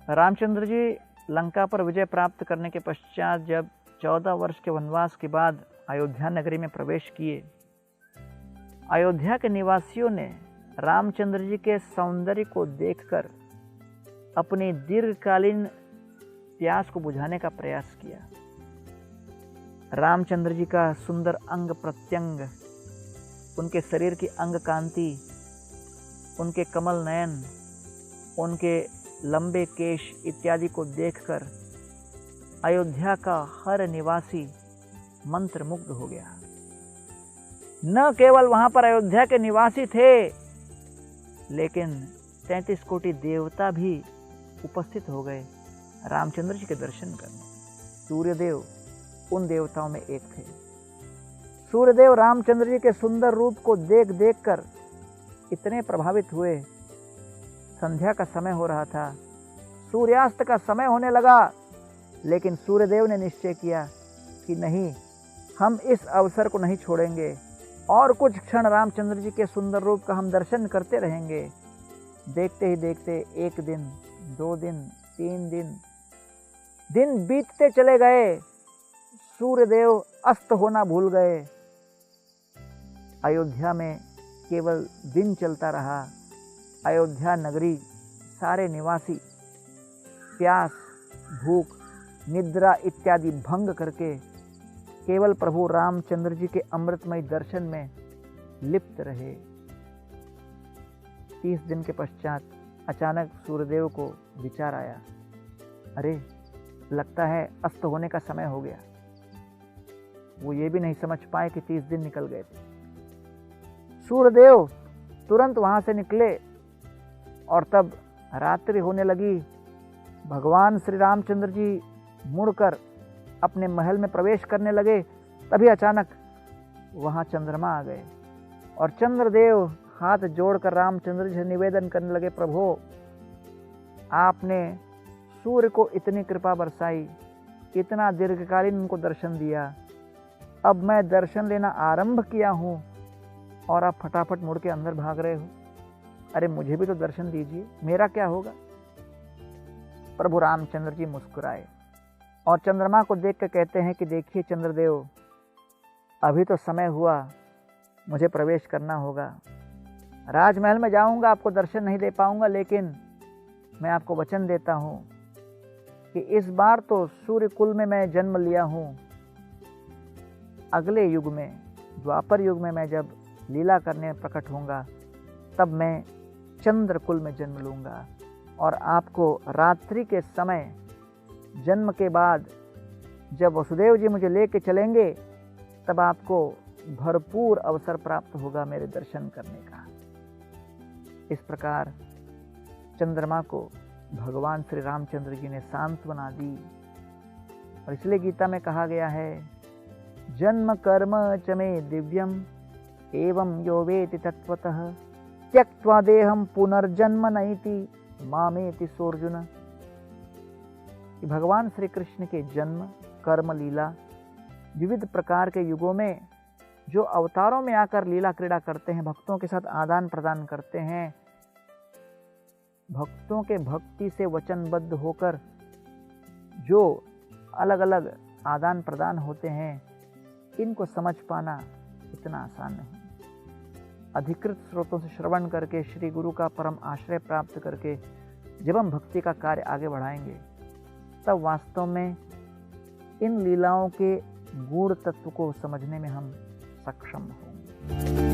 रामचंद्र जी लंका पर विजय प्राप्त करने के पश्चात जब 14 वर्ष के वनवास के बाद अयोध्या नगरी में प्रवेश किए, अयोध्या के निवासियों ने रामचंद्र जी के सौंदर्य को देखकर अपनी दीर्घकालीन प्यास को बुझाने का प्रयास किया। रामचंद्र जी का सुंदर अंग प्रत्यंग, उनके शरीर की अंग कांति, उनके कमल नयन, उनके लंबे केश इत्यादि को देखकर अयोध्या का हर निवासी मंत्रमुग्ध हो गया। न केवल वहां पर अयोध्या के निवासी थे, लेकिन 33 कोटि देवता भी उपस्थित हो गए रामचंद्र जी के दर्शन करने। सूर्यदेव उन देवताओं में एक थे। सूर्यदेव रामचंद्र जी के सुंदर रूप को देख देख कर इतने प्रभावित हुए। संध्या का समय हो रहा था, सूर्यास्त का समय होने लगा, लेकिन सूर्यदेव ने निश्चय किया कि नहीं, हम इस अवसर को नहीं छोड़ेंगे और कुछ क्षण रामचंद्र जी के सुंदर रूप का हम दर्शन करते रहेंगे। देखते ही देखते 1 दिन, 2 दिन, 3 दिन बीतते चले गए। सूर्यदेव अस्त होना भूल गए। अयोध्या में केवल दिन चलता रहा। अयोध्या नगरी सारे निवासी प्यास, भूख, निद्रा इत्यादि भंग करके केवल प्रभु रामचंद्र जी के अमृतमय दर्शन में लिप्त रहे। 30 दिन के पश्चात अचानक सूर्यदेव को विचार आया, अरे लगता है अस्त होने का समय हो गया। वो ये भी नहीं समझ पाए कि 30 दिन निकल गए थे। सूर्यदेव तुरंत वहां से निकले और तब रात्रि होने लगी। भगवान श्री रामचंद्र जी मुड़कर अपने महल में प्रवेश करने लगे। तभी अचानक वहां चंद्रमा आ गए और चंद्रदेव हाथ जोड़कर रामचंद्र जी से निवेदन करने लगे, प्रभु आपने सूर्य को इतनी कृपा बरसाई, इतना दीर्घकालीन उनको दर्शन दिया, अब मैं दर्शन लेना आरंभ किया हूँ और आप फटाफट मुड़ के अंदर भाग रहे हो। अरे मुझे भी तो दर्शन दीजिए, मेरा क्या होगा। प्रभु रामचंद्र जी मुस्कुराए और चंद्रमा को देख कर कहते हैं कि देखिए चंद्रदेव, अभी तो समय हुआ, मुझे प्रवेश करना होगा। राजमहल में जाऊंगा, आपको दर्शन नहीं दे पाऊंगा, लेकिन मैं आपको वचन देता हूं कि इस बार तो सूर्य कुल में मैं जन्म लिया हूं। अगले युग में, द्वापर युग में मैं जब लीला करने प्रकट होऊंगा, तब मैं चंद्र कुल में जन्म लूंगा और आपको रात्रि के समय जन्म के बाद जब वसुदेव जी मुझे लेके चलेंगे, तब आपको भरपूर अवसर प्राप्त होगा मेरे दर्शन करने का। इस प्रकार चंद्रमा को भगवान श्री रामचंद्र जी ने सांत्वना दी और इसलिए गीता में कहा गया है, जन्म कर्म च मे दिव्यम एवं यो वेति तत्वतः त्यक्त्वा देहम पुनर्जन्म नैति मामेति सोर्जुन। कि भगवान श्री कृष्ण के जन्म, कर्म, लीला विविध प्रकार के युगों में जो अवतारों में आकर लीला क्रीड़ा करते हैं, भक्तों के साथ आदान प्रदान करते हैं, भक्तों के भक्ति से वचनबद्ध होकर जो अलग अलग आदान प्रदान होते हैं, इनको समझ पाना इतना आसान नहीं। अधिकृत स्रोतों से श्रवण करके, श्री गुरु का परम आश्रय प्राप्त करके जब हम भक्ति का कार्य आगे बढ़ाएंगे, तब वास्तव में इन लीलाओं के गूढ़ तत्व को समझने में हम सक्षम होंगे।